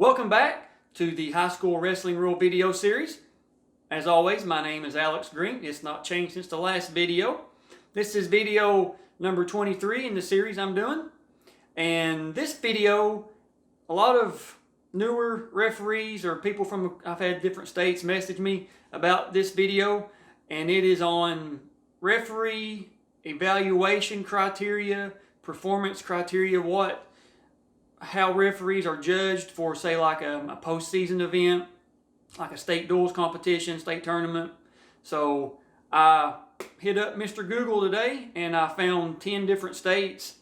Welcome back to the high school wrestling rule video series. As always, my name is Alex Green. It's not changed since the last video. This is video number 23 in the series I'm doing. And this video, a lot of newer referees or people from, I've had different states message me about this video. And it is on referee evaluation criteria, performance criteria, how referees are judged for, say, like a postseason event, like a state duels competition, state tournament. So I hit up Mr. Google today and I found 10 different states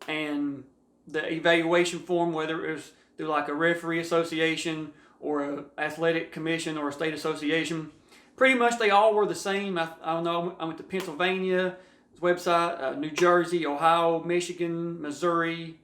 and the evaluation form, whether it was through like a referee association or an athletic commission or a state association. Pretty much they all were the same. I don't know, I went to Pennsylvania website, New Jersey, Ohio, Michigan, Missouri,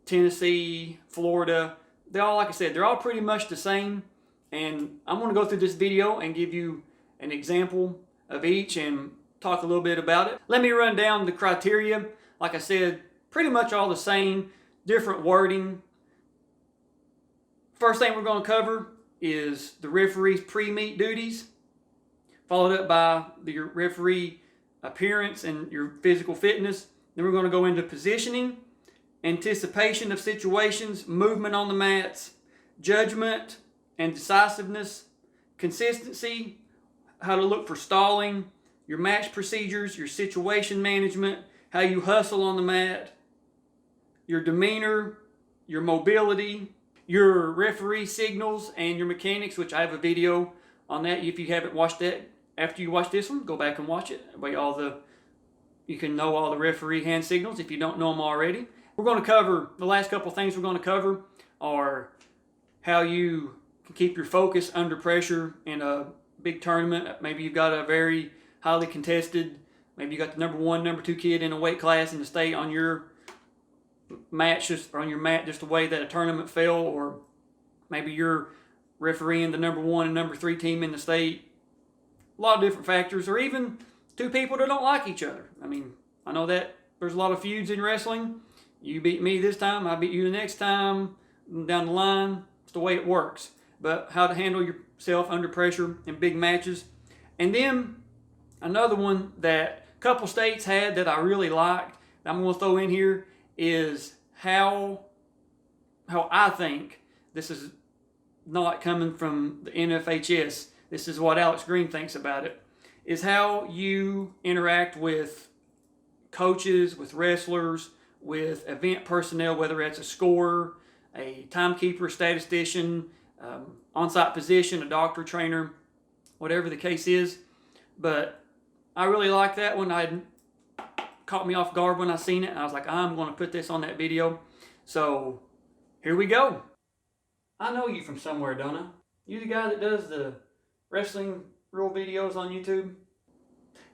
Tennessee, Florida. They all, like I said, they're all pretty much the same. And I'm going to go through this video and give you an example of each and talk a little bit about it. Let me run down the criteria. Like I said, pretty much all the same, different wording. First thing we're going to cover is the referee's pre-meet duties, followed up by your referee appearance and your physical fitness. Then we're going to go into positioning, anticipation of situations, movement on the mats, judgment and decisiveness, consistency, how to look for stalling, your match procedures, your situation management, how you hustle on the mat, your demeanor, your mobility, your referee signals, and your mechanics, which I have a video on that. If you haven't watched that, after you watch this one, go back and watch it. That way you can know all the referee hand signals if you don't know them already. We're going to cover, the last couple of things we're going to cover are how you can keep your focus under pressure in a big tournament. Maybe you've got a very highly contested, maybe you got the number 1, number 2 kid in a weight class in the state on your match, or on your mat, just the way that a tournament fell, or maybe you're refereeing the number 1 and number 3 team in the state. A lot of different factors, or even two people that don't like each other. I mean, I know that there's a lot of feuds in wrestling. You beat me this time, I beat you the next time, down the line. It's the way it works. But how to handle yourself under pressure in big matches. And then another one that a couple states had that I really liked, that I'm going to throw in here, is how I think, this is not coming from the NFHS, this is what Alex Green thinks about it, is how you interact with coaches, with wrestlers, with event personnel, whether it's a scorer, a timekeeper, statistician, on-site physician, a doctor, trainer, whatever the case is. But I really like that one. It caught me off guard when I seen it, and I was like, I'm going to put this on that video. So here we go. I know you from somewhere, don't I? You the guy that does the wrestling rule videos on YouTube?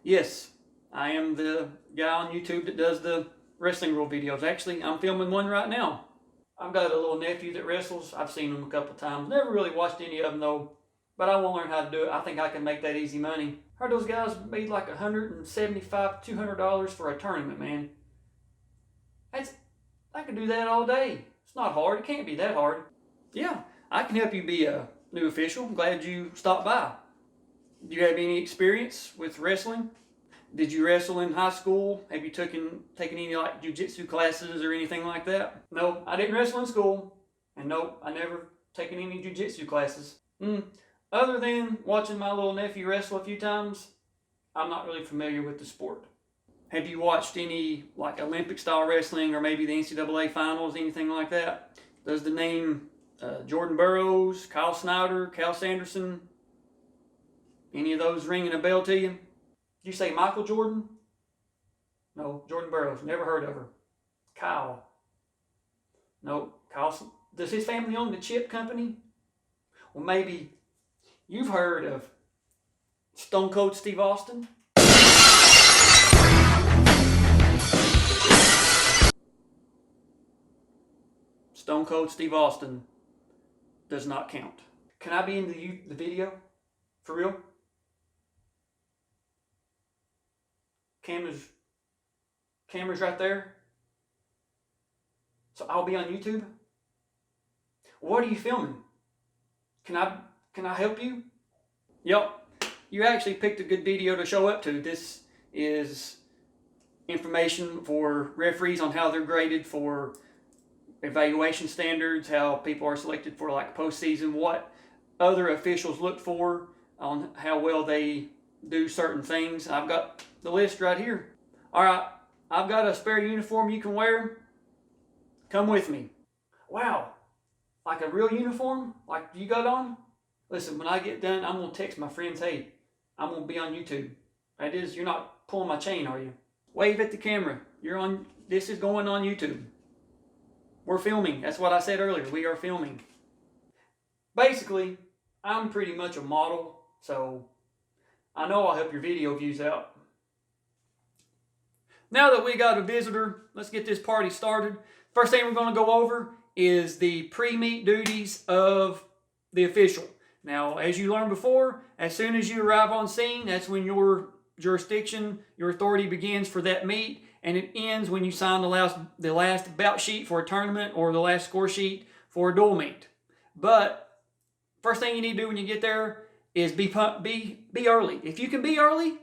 Yes, I am the guy on YouTube that does the wrestling rule videos. Actually, I'm filming one right now. I've got a little nephew that wrestles. I've seen him a couple times. Never really watched any of them though, but I want to learn how to do it. I think I can make that easy money. Heard those guys made like $175, $200 for a tournament, man. I could do that all day. It's not hard. It can't be that hard. Yeah, I can help you be a new official. I'm glad you stopped by. Do you have any experience with wrestling? Did you wrestle in high school? Have you taken any like jiu-jitsu classes or anything like that? No, I didn't wrestle in school. And no, I never taken any jiu-jitsu classes. Other than watching my little nephew wrestle a few times, I'm not really familiar with the sport. Have you watched any like Olympic style wrestling or maybe the NCAA finals, anything like that? Does the name Jordan Burroughs, Kyle Snyder, Cal Sanderson, any of those ringing a bell to you? Did you say Michael Jordan? No, Jordan Burroughs. Never heard of her. Kyle. No, Kyle. Does his family own the chip company? Well, maybe you've heard of Stone Cold Steve Austin? Stone Cold Steve Austin does not count. Can I be in the video? For real? Camera's right there. So I'll be on YouTube? What are you filming? Can I help you? Yep, you actually picked a good video to show up to. This is information for referees on how they're graded for evaluation standards, how people are selected for like postseason, what other officials look for on how well they do certain things. I've got the list right here. All right, I've got a spare uniform you can wear. Come with me. Wow, like a real uniform like you got on? Listen, when I get done, I'm going to text my friends, hey, I'm going to be on YouTube. That is, you're not pulling my chain, are you? Wave at the camera. You're on. This is going on YouTube. We're filming. That's what I said earlier. We are filming. Basically, I'm pretty much a model, so I know I'll help your video views out. Now that we got a visitor, let's get this party started. First thing we're going to go over is the pre-meet duties of the official. Now, as you learned before, as soon as you arrive on scene, that's when your jurisdiction, your authority begins for that meet, and it ends when you sign the last bout sheet for a tournament or the last score sheet for a dual meet. But first thing you need to do when you get there is be early. If you can be early,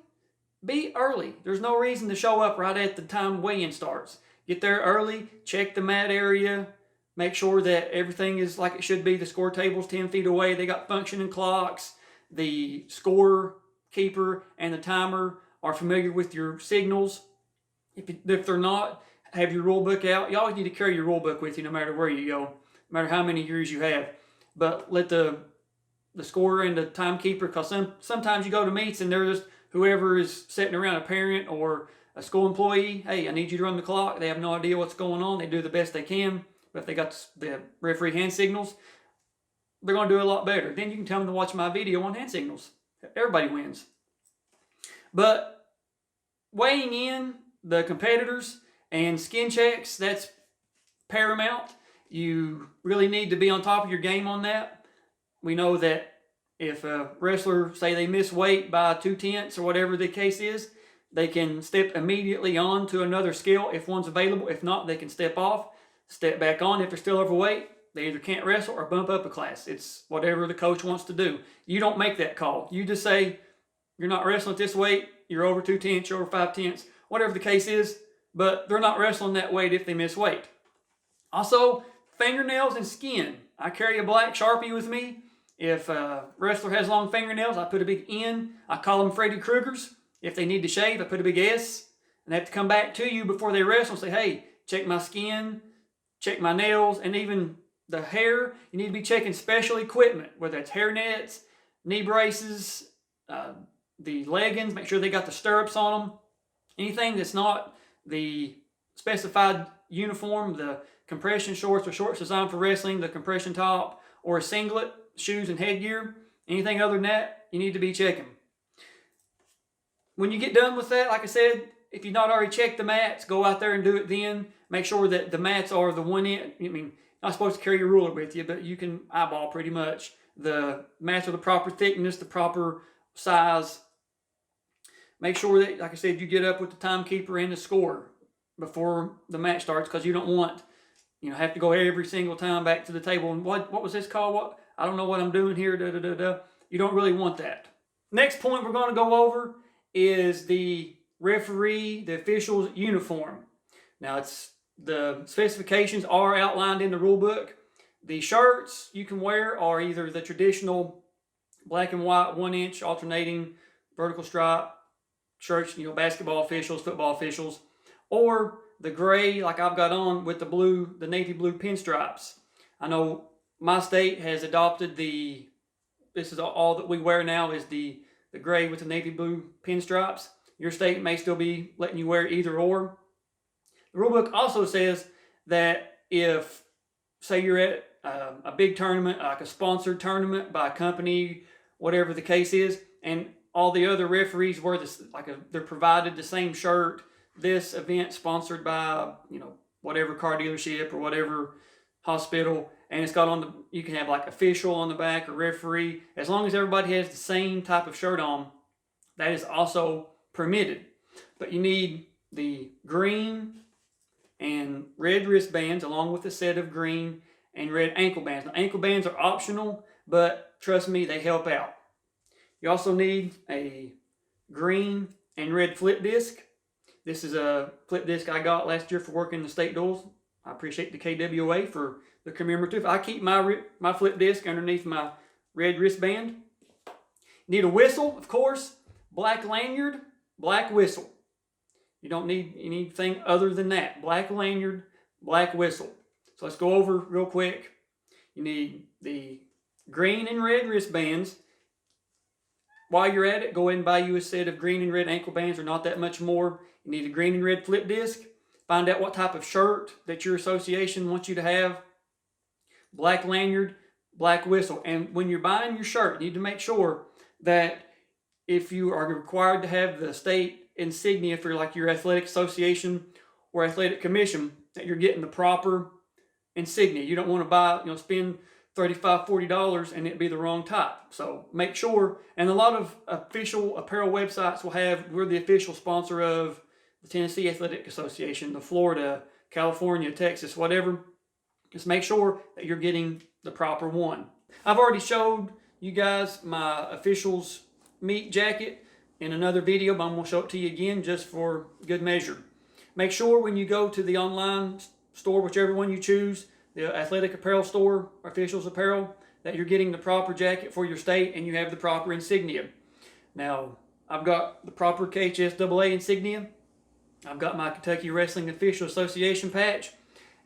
be early. There's no reason to show up right at the time weigh-in starts. Get there early, check the mat area, make sure that everything is like it should be. The score table's 10 feet away. They got functioning clocks. The score keeper and the timer are familiar with your signals. If they're not, have your rule book out. You always need to carry your rule book with you no matter where you go, no matter how many years you have. But let the scorer and the timekeeper, because sometimes you go to meets and they're just whoever is sitting around, a parent or a school employee, hey, I need you to run the clock. They have no idea what's going on. They do the best they can. But if they got the referee hand signals, they're going to do a lot better. Then you can tell them to watch my video on hand signals. Everybody wins. But weighing in the competitors and skin checks, that's paramount. You really need to be on top of your game on that. We know that if a wrestler, say they miss weight by 2/10 or whatever the case is, they can step immediately on to another scale if one's available. If not, they can step off, step back on. If they're still overweight, they either can't wrestle or bump up a class. It's whatever the coach wants to do. You don't make that call. You just say, you're not wrestling at this weight, you're over 2/10, you're over 5/10, whatever the case is, but they're not wrestling that weight if they miss weight. Also, fingernails and skin. I carry a black Sharpie with me. If a wrestler has long fingernails, I put a big N. I call them Freddy Krueger's. If they need to shave, I put a big S. And they have to come back to you before they wrestle and say, hey, check my skin, check my nails, and even the hair. You need to be checking special equipment, whether it's hair nets, knee braces, the leggings, make sure they got the stirrups on them. Anything that's not the specified uniform, the compression shorts or shorts designed for wrestling, the compression top, or a singlet, shoes and headgear, anything other than that, you need to be checking. When you get done with that, like I said, if you've not already checked the mats, go out there and do it then. Make sure that the mats are the one in, I mean, not supposed to carry your ruler with you, but you can eyeball pretty much. The mats are the proper thickness, the proper size. Make sure that, like I said, you get up with the timekeeper and the scorer before the match starts, because you don't want, have to go every single time back to the table. And what was this called? What? I don't know what I'm doing here. You don't really want that. Next point we're going to go over is the referee, the official's uniform. Now, the specifications are outlined in the rule book. The shirts you can wear are either the traditional black and white 1-inch alternating vertical stripe shirts, basketball officials, football officials, or the gray like I've got on with the navy blue pinstripes. I know my state has adopted this is all that we wear now is the gray with the navy blue pinstripes. Your state may still be letting you wear either or. The rule book also says that if, say you're at a big tournament, like a sponsored tournament by a company, whatever the case is, and all the other referees wear this, they're provided the same shirt, this event sponsored by, whatever car dealership or whatever hospital, and it's got you can have like official on the back or referee. As long as everybody has the same type of shirt on, that is also permitted. But you need the green and red wristbands along with a set of green and red ankle bands. Now, ankle bands are optional, but trust me, they help out. You also need a green and red flip disc. This is a flip disc I got last year for working the state duels. I appreciate the KWOA for the commemorative. I keep my flip disc underneath my red wristband. Need a whistle, of course. Black lanyard, black whistle. You don't need anything other than that. Black lanyard, black whistle. So let's go over real quick. You need the green and red wristbands. While you're at it, go ahead and buy you a set of green and red ankle bands. They're not that much more. You need a green and red flip disc. Find out what type of shirt that your association wants you to have. Black lanyard, black whistle. And when you're buying your shirt, you need to make sure that if you are required to have the state insignia for like your athletic association or athletic commission, that you're getting the proper insignia. You don't want to buy, spend $35, $40 and it be the wrong type. So make sure, and a lot of official apparel websites will have, we're the official sponsor of the Tennessee Athletic Association, the Florida, California, Texas, whatever. Just make sure that you're getting the proper one. I've already showed you guys my officials meet jacket in another video, but I'm going to show it to you again just for good measure. Make sure when you go to the online store, whichever one you choose, the athletic apparel store, officials apparel, that you're getting the proper jacket for your state and you have the proper insignia. Now, I've got the proper KHSAA insignia. I've got my Kentucky Wrestling Official Association patch,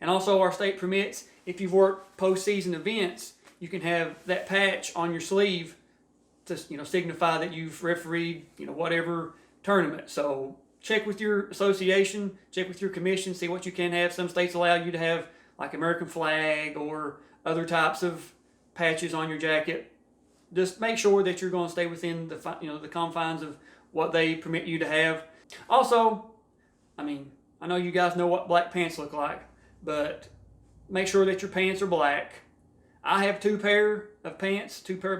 and also our state permits. If you've worked postseason events, you can have that patch on your sleeve to signify that you've refereed whatever tournament. So check with your association, check with your commission, see what you can have. Some states allow you to have like American flag or other types of patches on your jacket. Just make sure that you're going to stay within the the confines of what they permit you to have. Also, I know you guys know what black pants look like, but make sure that your pants are black. I have two pair of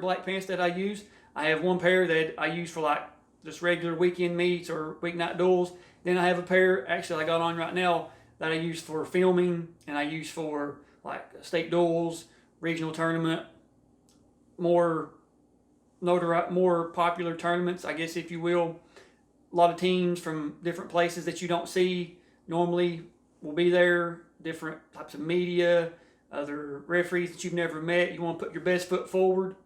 black pants that I use. I have one pair that I use for like just regular weekend meets or weeknight duels. Then I have a pair, actually I got on right now, that I use for filming and I use for like state duels, regional tournament, more popular tournaments, I guess if you will. A lot of teams from different places that you don't see normally will be there, different types of media, other referees that you've never met. You want to put your best foot forward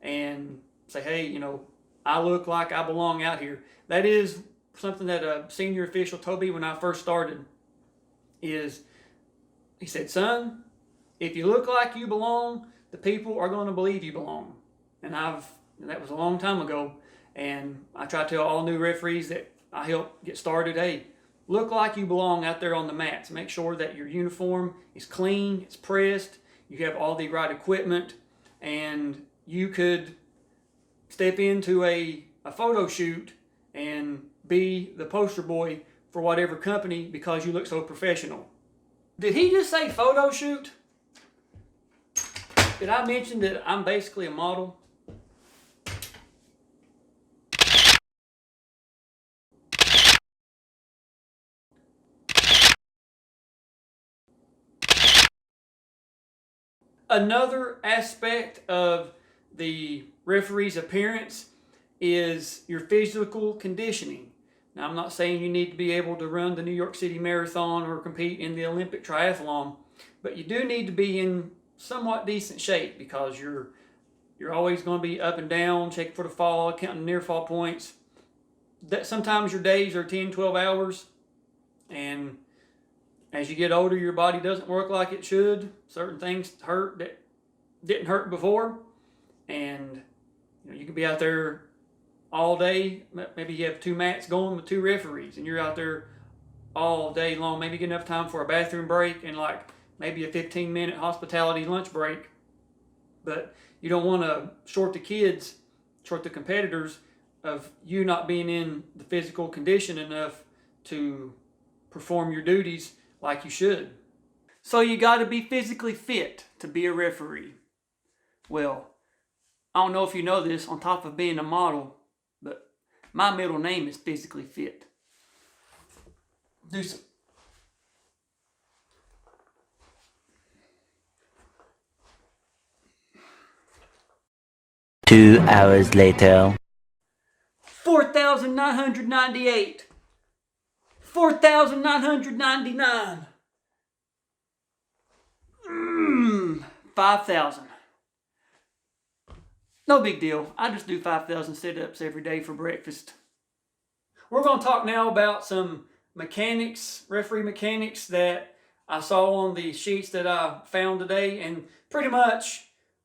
and say, hey, I look like I belong out here. That is something that a senior official told me when I first started. He said, son, if you look like you belong, the people are going to believe you belong. And that was a long time ago. And I try to tell all new referees that I help get started, hey, look like you belong out there on the mats. Make sure that your uniform is clean, it's pressed, you have all the right equipment, and you could step into a photo shoot and be the poster boy for whatever company because you look so professional. Did he just say photo shoot? Did I mention that I'm basically a model? Another aspect of the referee's appearance is your physical conditioning. Now, I'm not saying you need to be able to run the New York City Marathon or compete in the Olympic triathlon, but you do need to be in somewhat decent shape because you're always going to be up and down, checking for the fall, counting near fall points. That sometimes your days are 10, 12 hours, and as you get older, your body doesn't work like it should. Certain things hurt that didn't hurt before. And you can be out there all day. Maybe you have two mats going with two referees, and you're out there all day long. Maybe get enough time for a bathroom break and like maybe a 15-minute hospitality lunch break. But you don't want to short the competitors of you not being in the physical condition enough to perform your duties like you should. So you got to be physically fit to be a referee. Well, I don't know if you know this, on top of being a model, but my middle name is Physically Fit. Do some. 2 hours later. 4,998. 4,999. 5,000. No big deal. I just do 5,000 sit-ups every day for breakfast. We're going to talk now about some mechanics, referee mechanics that I saw on the sheets that I found today, and pretty much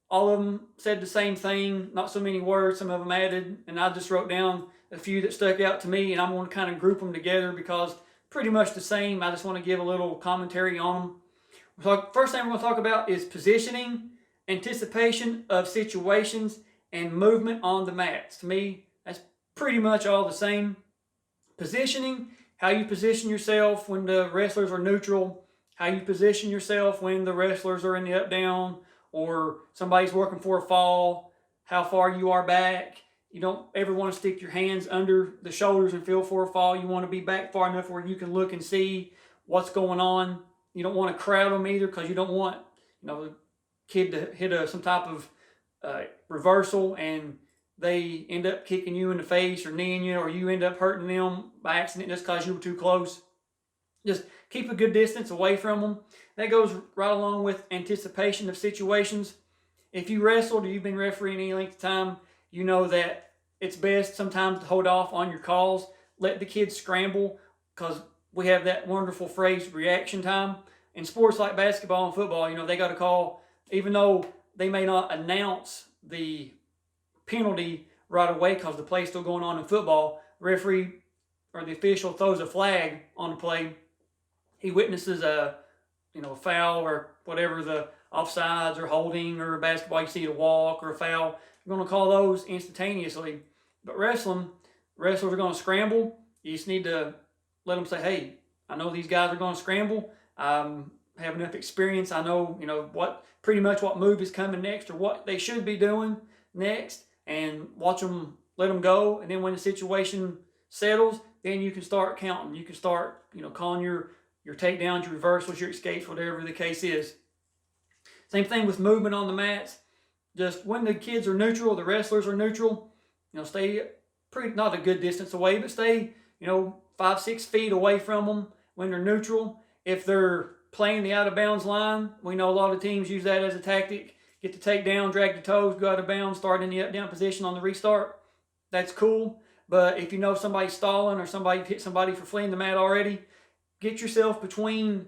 all of them said the same thing, not so many words, some of them added, and I just wrote down a few that stuck out to me, and I'm going to kind of group them together because pretty much the same. I just want to give a little commentary on them. So first thing we're going to talk about is positioning, anticipation of situations, and movement on the mats. To me, that's pretty much all the same. Positioning, how you position yourself when the wrestlers are neutral, how you position yourself when the wrestlers are in the up-down, or somebody's working for a fall, how far you are back. You don't ever want to stick your hands under the shoulders and feel for a fall. You want to be back far enough where you can look and see what's going on. You don't want to crowd them either because you don't want the kid to hit some type of reversal and they end up kicking you in the face or kneeing you, or you end up hurting them by accident just because you were too close. Just keep a good distance away from them. That goes right along with anticipation of situations. If you wrestled or you've been refereeing any length of time, you know that it's best sometimes to hold off on your calls. Let the kids scramble, because we have that wonderful phrase, reaction time. In sports like basketball and football, they got to call, even though they may not announce the penalty right away because the play's still going on in football. The referee or the official throws a flag on the play. He witnesses a foul or whatever, the offsides or holding, or basketball you see a walk or a foul. You're going to call those instantaneously. But wrestlers are going to scramble. You just need to let them say, hey, I know these guys are going to scramble. I have enough experience. I know, pretty much what move is coming next or what they should be doing next, and watch them, let them go. And then when the situation settles, then you can start counting. You can start, calling your takedowns, your reversals, your escapes, whatever the case is. Same thing with movement on the mats. Just when the kids are neutral, the wrestlers are neutral, stay pretty, not a good distance away, but stay, 5-6 feet away from them when they're neutral. If they're playing the out of bounds line, we know a lot of teams use that as a tactic. Get the takedown, drag the toes, go out of bounds, start in the up down position on the restart. That's cool. But if you know somebody's stalling or somebody hit somebody for fleeing the mat already, get yourself between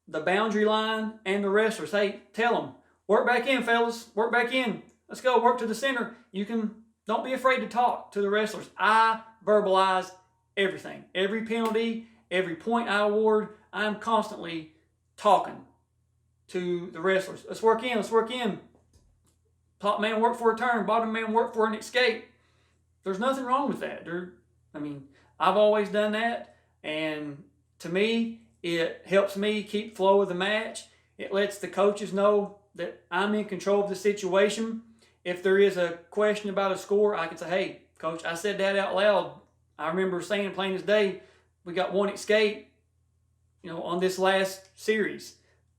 the boundary line and the wrestlers. Hey, tell them, work back in, fellas. Work back in. Let's go. Work to the center. Don't be afraid to talk to the wrestlers. I verbalize everything. Every penalty, every point I award, I'm constantly talking to the wrestlers. Let's work in. Let's work in. Top man work for a turn. Bottom man work for an escape. There's nothing wrong with that. I've always done that. And to me, it helps me keep flow of the match. It lets the coaches know that I'm in control of the situation. If there is a question about a score, I can say, hey, coach, I said that out loud. I remember saying plain as day, we got one escape, on this last series.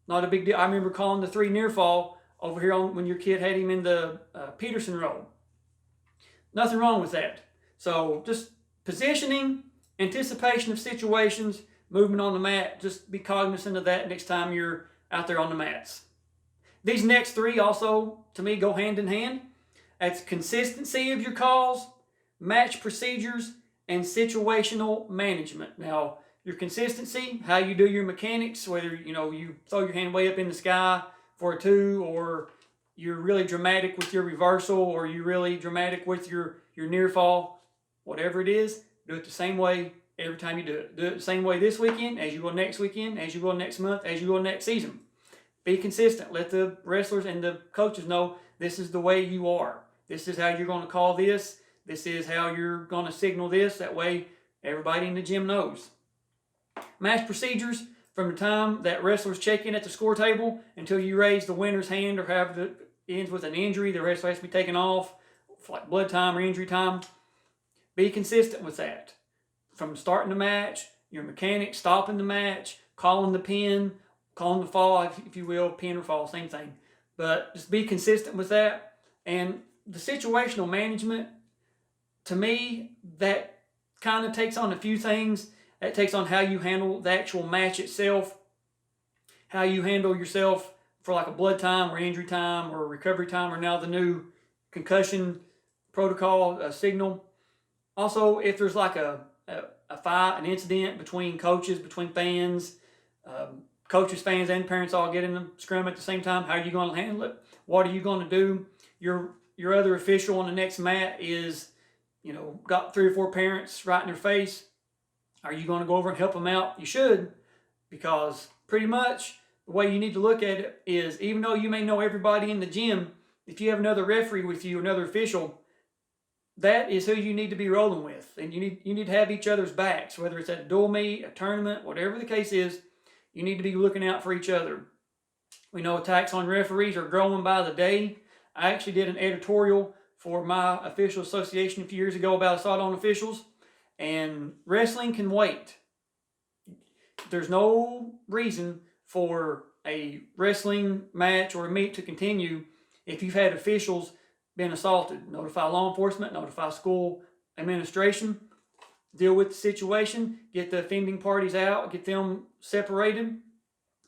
Not a big deal. I remember calling the 3 near fall over here when your kid had him in the Peterson roll. Nothing wrong with that. So just positioning, anticipation of situations, movement on the mat, just be cognizant of that next time you're out there on the mats. These next 3 also, to me, go hand in hand. That's consistency of your calls, match procedures, and situational management. Now, your consistency, how you do your mechanics, whether you throw your hand way up in the sky for a 2, or you're really dramatic with your reversal, or you're really dramatic with your near fall, whatever it is, do it the same way every time you do it. Do it the same way this weekend, as you will next weekend, as you will next month, as you will next season. Be consistent. Let the wrestlers and the coaches know this is the way you are. This is how you're going to call this. This is how you're going to signal this. That way, everybody in the gym knows. Match procedures, from the time that wrestlers check in at the score table until you raise the winner's hand, or however it ends with an injury, the wrestler has to be taken off, like blood time or injury time. Be consistent with that. From starting the match, your mechanics, stopping the match, calling the pin, calling the fall, if you will, pin or fall, same thing. But just be consistent with that. And the situational management, to me, that kind of takes on a few things. That takes on how you handle the actual match itself, how you handle yourself for like a blood time or injury time or recovery time, or now the new concussion protocol signal. Also, if there's like a fight, an incident between coaches, between fans, coaches, fans, and parents all get in the scrum at the same time, how are you going to handle it? What are you going to do? Your other official on the next mat is, got 3 or 4 parents right in their face. Are you going to go over and help them out? You should, because pretty much the way you need to look at it is, even though you may know everybody in the gym, if you have another referee with you, another official, that is who you need to be rolling with. And you need to have each other's backs, whether it's at a dual meet, a tournament, whatever the case is, you need to be looking out for each other. We know attacks on referees are growing by the day. I actually did an editorial for my official association a few years ago about assault on officials, and wrestling can wait. There's no reason for a wrestling match or a meet to continue if you've had officials been assaulted. Notify law enforcement, notify school administration, deal with the situation, get the offending parties out, get them separated,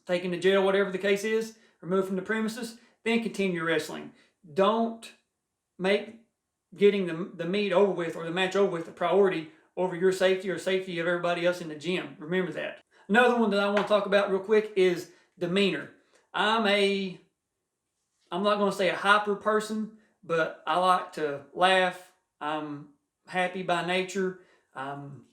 taken to jail, whatever the case is, removed from the premises, then continue wrestling. Don't make getting the meet over with or the match over with a priority over your safety or safety of everybody else in the gym. Remember that. Another one that I want to talk about real quick is demeanor. I'm not going to say a hyper person, but I like to laugh. I'm happy by nature. I'm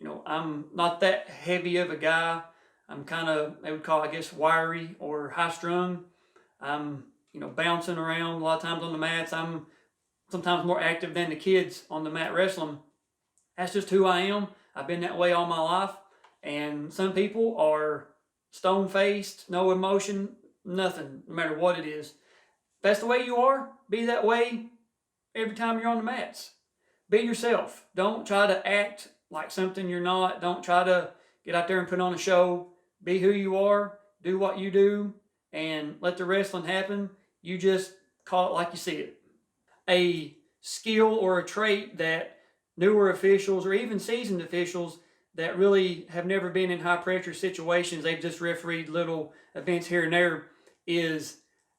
not that heavy of a guy. I'm kind of, they would call, I guess, wiry or high strung. I'm, bouncing around a lot of times on the mats. I'm sometimes more active than the kids on the mat wrestling. That's just who I am. I've been that way all my life. And some people are stone-faced, no emotion, nothing, no matter what it is. If that's the way you are, be that way every time you're on the mats. Be yourself. Don't try to act like something you're not. Don't try to get out there and put on a show. Be who you are. Do what you do. And let the wrestling happen. You just call it like you see it. A skill or a trait that newer officials or even seasoned officials that really have never been in high pressure situations, they've just refereed little events here and there, is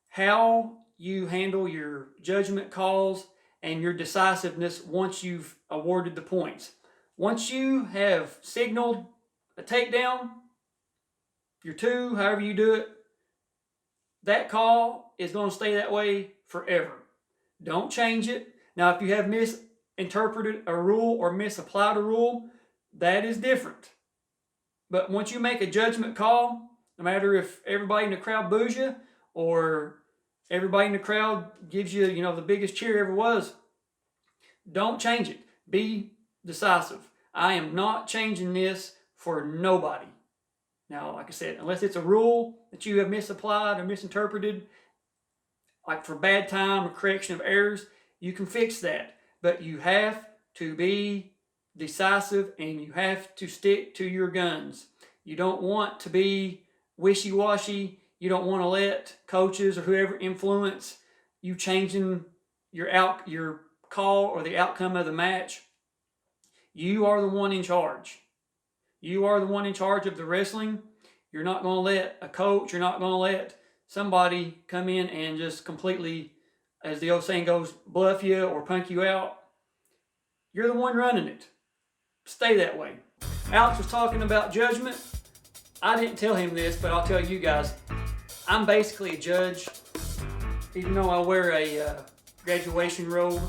how you handle your judgment calls and your decisiveness once you've awarded the points. Once you have signaled a takedown, your 2, however you do it, that call is going to stay that way forever. Don't change it. Now, if you have misinterpreted a rule or misapplied a rule, that is different. But once you make a judgment call, no matter if everybody in the crowd boos you or everybody in the crowd gives you, the biggest cheer ever was, don't change it. Be decisive. I am not changing this for nobody. Now, like I said, unless it's a rule that you have misapplied or misinterpreted, like for bad time or correction of errors, you can fix that. But you have to be decisive and you have to stick to your guns. You don't want to be wishy-washy. You don't want to let coaches or whoever influence you changing your call or the outcome of the match. You are the one in charge. You are the one in charge of the wrestling. You're not going to let a coach, you're not going to let somebody come in and just completely, as the old saying goes, bluff you or punk you out. You're the one running it. Stay that way. Alex was talking about judgment. I didn't tell him this, but I'll tell you guys. I'm basically a judge, even though I wear a graduation robe,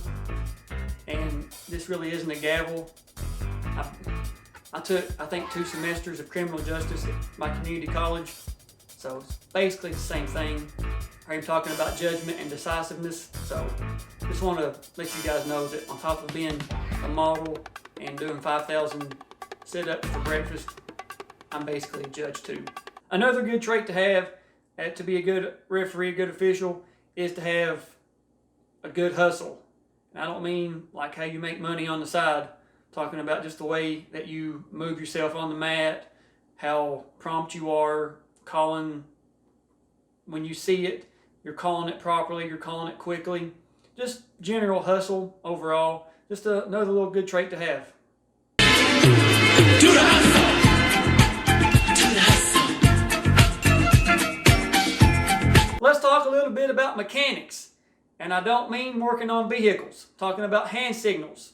and this really isn't a gavel. I took, I think, 2 semesters of criminal justice at my community college, so it's basically the same thing. I'm talking about judgment and decisiveness, so just want to let you guys know that on top of being a model and doing 5,000 sit-ups for breakfast, I'm basically a judge too. Another good trait to have, to be a good referee, a good official, is to have a good hustle. And I don't mean like how you make money on the side. Talking about just the way that you move yourself on the mat, how prompt you are, calling when you see it, you're calling it properly, you're calling it quickly. just general hustle overall. Just another little good trait to have. Let's talk a little bit about mechanics. And I don't mean working on vehicles. I'm talking about hand signals.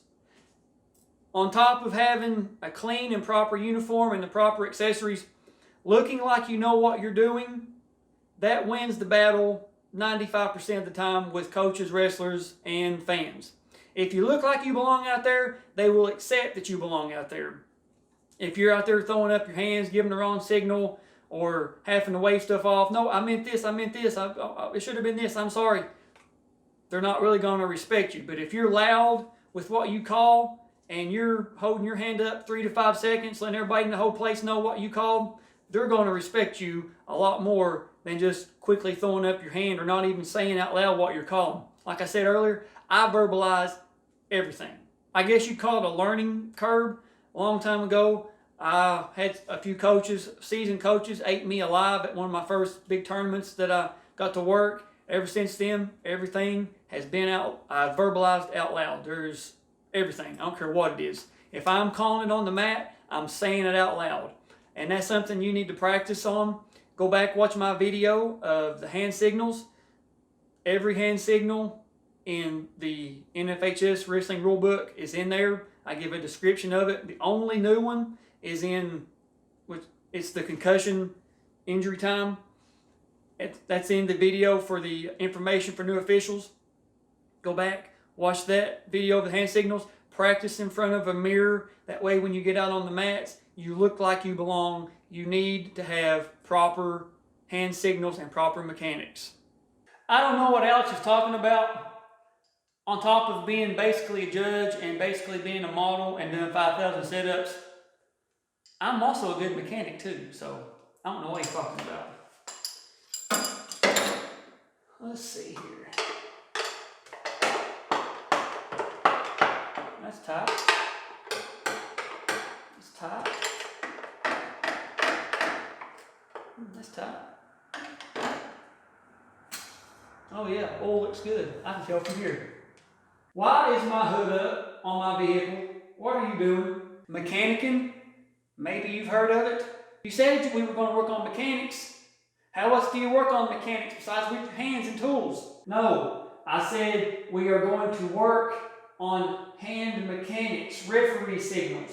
On top of having a clean and proper uniform and the proper accessories, looking like you know what you're doing, that wins the battle 95% of the time with coaches, wrestlers, and fans. If you look like you belong out there, they will accept that you belong out there. If you're out there throwing up your hands, giving the wrong signal, or having to wave stuff off, no, I meant this, it should have been this, I'm sorry. They're not really going to respect you. But if you're loud with what you call, and you're holding your hand up 3 to 5 seconds, letting everybody in the whole place know what you called, they're going to respect you a lot more than just quickly throwing up your hand or not even saying out loud what you're calling. Like I said earlier, I verbalize everything. I guess you call it a learning curve. A long time ago, I had a few coaches, seasoned coaches, ate me alive at one of my first big tournaments that I got to work. Ever since then, everything has been I've verbalized out loud. There's everything. I don't care what it is. If I'm calling it on the mat, I'm saying it out loud. And that's something you need to practice on. Go back, watch my video of the hand signals. Every hand signal in the NFHS wrestling rulebook is in there. I give a description of it. The only new one is it's the concussion injury time. That's in the video for the information for new officials. Go back, watch that video of the hand signals. Practice in front of a mirror. That way when you get out on the mats, you look like you belong. You need to have proper hand signals and proper mechanics. I don't know what Alex is talking about. On top of being basically a judge and basically being a model and doing 5,000 sit-ups, I'm also a good mechanic too, so I don't know what he's talking about. Let's see here. That's tight. That's tight. That's tight. Oh yeah, oil looks good. I can tell from here. Why is my hood up on my vehicle? What are you doing? Mechanicking? Maybe you've heard of it. You said we were going to work on mechanics. How else do you work on mechanics besides with your hands and tools? No, I said we are going to work on hand mechanics, referee signals.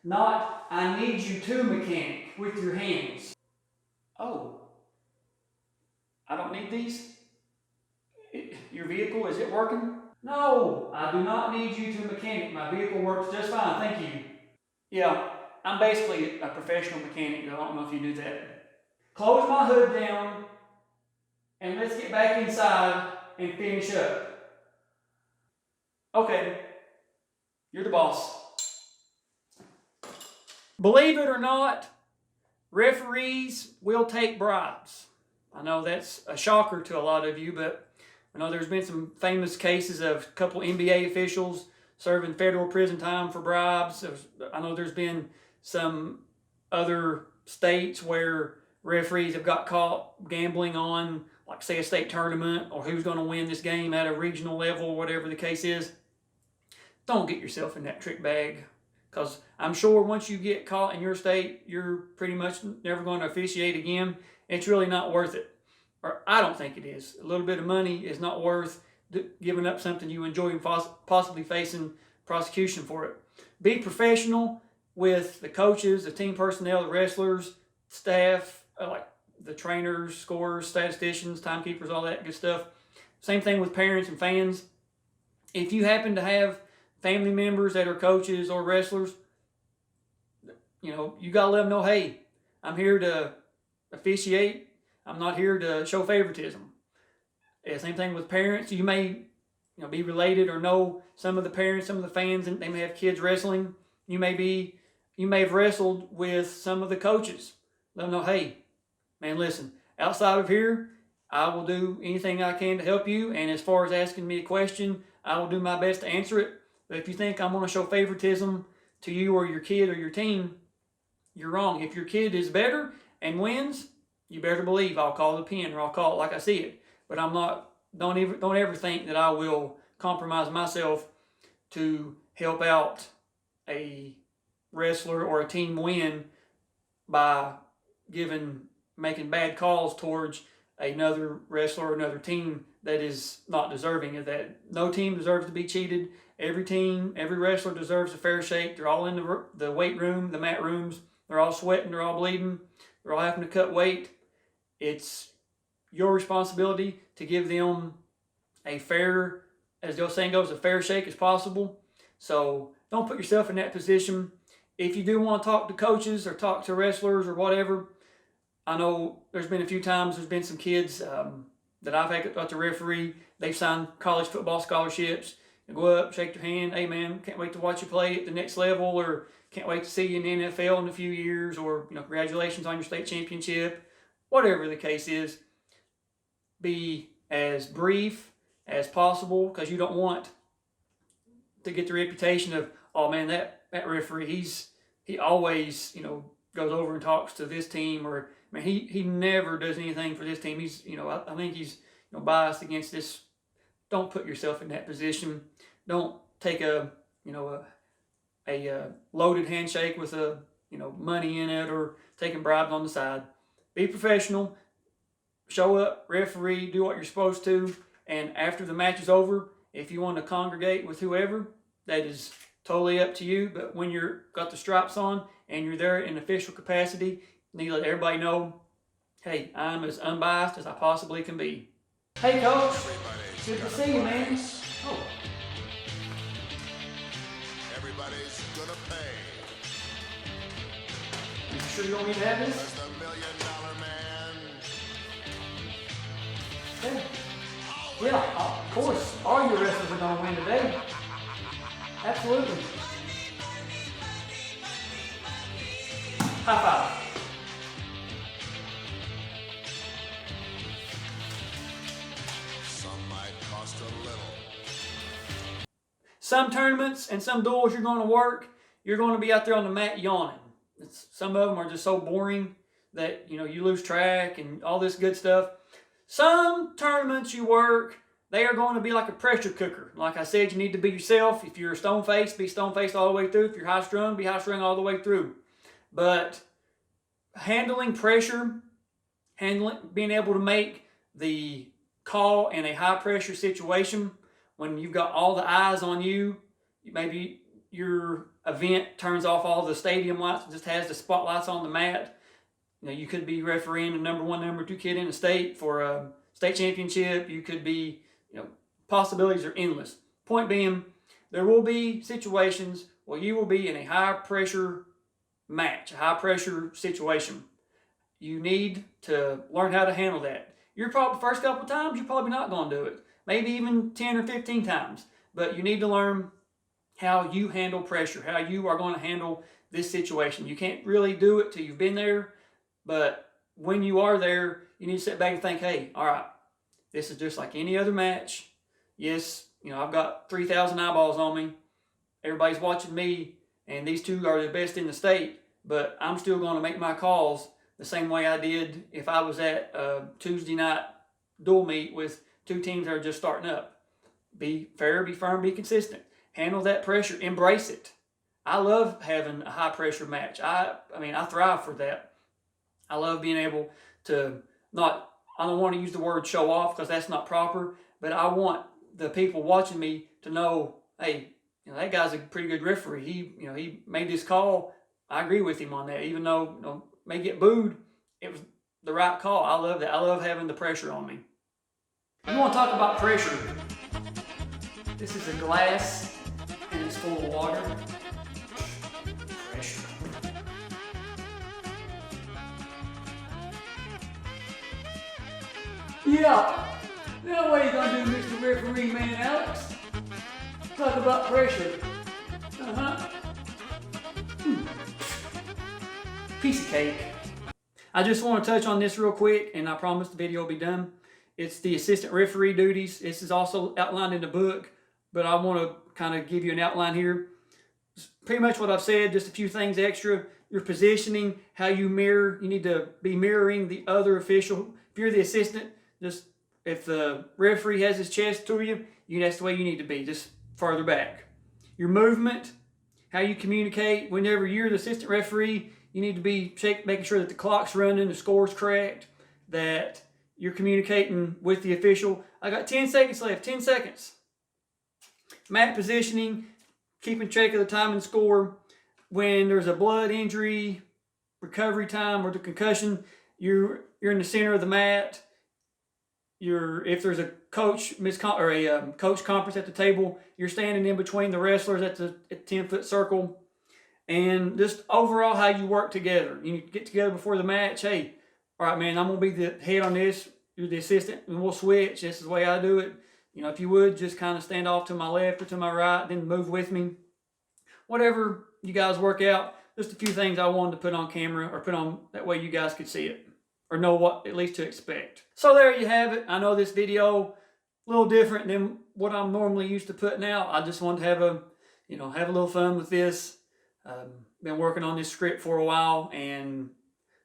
Not, I need you to mechanic with your hands. Oh, I don't need these? Your vehicle, is it working? No, I do not need you to mechanic. My vehicle works just fine, thank you. Yeah, I'm basically a professional mechanic. I don't know if you knew that. Close my hood down and let's get back inside and finish up. Okay, you're the boss. Believe it or not, referees will take bribes. I know that's a shocker to a lot of you, but I know there's been some famous cases of a couple NBA officials serving federal prison time for bribes. I know there's been some other states where referees have got caught gambling on, like say a state tournament or who's going to win this game at a regional level, whatever the case is. Don't get yourself in that trick bag, because I'm sure once you get caught in your state, you're pretty much never going to officiate again. It's really not worth it. Or I don't think it is. A little bit of money is not worth giving up something you enjoy and possibly facing prosecution for it. Be professional with the coaches, the team personnel, the wrestlers, staff, like the trainers, scorers, statisticians, timekeepers, all that good stuff. Same thing with parents and fans. If you happen to have family members that are coaches or wrestlers, you gotta let them know, hey, I'm here to officiate. I'm not here to show favoritism. Same thing with parents. You may be related or know some of the parents, some of the fans, and they may have kids wrestling. You may have wrestled with some of the coaches. Let them know, hey, man, listen, outside of here, I will do anything I can to help you. And as far as asking me a question, I will do my best to answer it. But if you think I'm going to show favoritism to you or your kid or your team, you're wrong. If your kid is better and wins, you better believe I'll call the pin or I'll call it like I see it. But I'm not. Don't ever think that I will compromise myself to help out a wrestler or a team win by making bad calls towards another wrestler or another team that is not deserving of that. No team deserves to be cheated. Every team, every wrestler deserves a fair shake. They're all in the weight room, the mat rooms. They're all sweating. They're all bleeding. They're all having to cut weight. It's your responsibility to give them a fair, as the old saying goes, a fair shake as possible. So don't put yourself in that position. If you do want to talk to coaches or talk to wrestlers or whatever, I know there's been a few times there's been some kids that I've had to referee. They've signed college football scholarships. You go up, shake their hand. Hey man, can't wait to watch you play at the next level, or can't wait to see you in the NFL in a few years, or congratulations on your state championship. Whatever the case is, be as brief as possible, because you don't want to get the reputation of, oh man, that referee, he always goes over and talks to this team, or man, he never does anything for this team. He's I think he's biased against this. Don't put yourself in that position. Don't take a loaded handshake with a money in it, or taking bribes on the side. Be professional. Show up, referee, do what you're supposed to, and after the match is over, if you want to congregate with whoever, that is totally up to you. But when you're got the stripes on and you're there in official capacity, you need to let everybody know, hey, I'm as unbiased as I possibly can be. Hey coach, good to see you, man. Oh. Everybody's gonna pay. You sure you don't need to have this? There's the $1 million man. Hey. Yeah, of course. All your wrestlers are going to win today. Absolutely. High five. Some might cost a little. Some tournaments and some duels you're going to work, you're going to be out there on the mat yawning. Some of them are just so boring that you lose track and all this good stuff. Some tournaments you work, they are going to be like a pressure cooker. Like I said, you need to be yourself. If you're stone-faced, be stone-faced all the way through. If you're high-strung, be high-strung all the way through. But handling pressure, being able to make the call in a high-pressure situation when you've got all the eyes on you, maybe your event turns off all the stadium lights and just has the spotlights on the mat. You could be refereeing the number 1, number 2 kid in the state for a state championship. You could be, possibilities are endless. Point being, there will be situations where you will be in a high pressure match, a high pressure situation. You need to learn how to handle that. You're probably, first couple of times, you're probably not going to do it. Maybe even 10 or 15 times. But you need to learn how you handle pressure, how you are going to handle this situation. You can't really do it till you've been there. But when you are there, you need to sit back and think, hey, all right, this is just like any other match. Yes, I've got 3,000 eyeballs on me. Everybody's watching me, and these two are the best in the state, but I'm still going to make my calls the same way I did if I was at a Tuesday night dual meet with two teams that are just starting up. Be fair, be firm, be consistent. Handle that pressure. Embrace it. I love having a high-pressure match. I thrive for that. I love being able to I don't want to use the word show off because that's not proper, but I want the people watching me to know, hey, that guy's a pretty good referee. He made this call. I agree with him on that. Even though, may get booed, it was the right call. I love that. I love having the pressure on me. You want to talk about pressure. This is a glass and it's full of water. Pressure. Yeah, now what are you going to do, Mr. Referee Man Alex? Talk about pressure. Piece of cake. I just want to touch on this real quick, and I promise the video will be done. It's the assistant referee duties. This is also outlined in the book, but I want to kind of give you an outline here. It's pretty much what I've said, just a few things extra. Your positioning, how you mirror. You need to be mirroring the other official. If you're the assistant, just if the referee has his chest to you, that's the way you need to be, just further back. Your movement, how you communicate. Whenever you're the assistant referee, you need to be making sure that the clock's running, the score's correct, that you're communicating with the official. I got 10 seconds left, 10 seconds. Mat positioning, keeping track of the time and score. When there's a blood injury, recovery time, or the concussion, you're in the center of the mat. If there's a coach coach conference at the table, you're standing in between the wrestlers at the 10-foot circle. And just overall how you work together. You get together before the match. Hey, all right, man, I'm going to be the head on this. You're the assistant, and we'll switch. This is the way I do it. If you would, just kind of stand off to my left or to my right, then move with me. Whatever you guys work out. Just a few things I wanted to put on camera, or put on that way you guys could see it, or know what at least to expect. So there you have it. I know this video a little different than what I'm normally used to putting out. I just wanted to have a little fun with this. Been working on this script for a while, and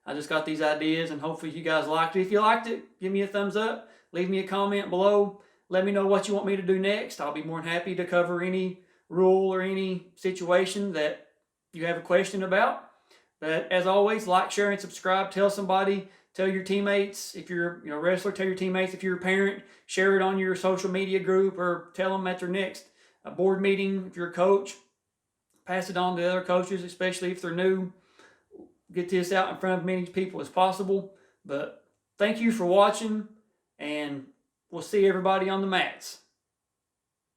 I just got these ideas, and hopefully you guys liked it. If you liked it, give me a thumbs up. Leave me a comment below. Let me know what you want me to do next. I'll be more than happy to cover any rule or any situation that you have a question about. But as always, like, share, and subscribe. Tell somebody. Tell your teammates. If you're a wrestler, tell your teammates. If you're a parent, share it on your social media group, or tell them at their next board meeting. If you're a coach, pass it on to other coaches, especially if they're new. Get this out in front of as many people as possible. But thank you for watching, and we'll see everybody on the mats.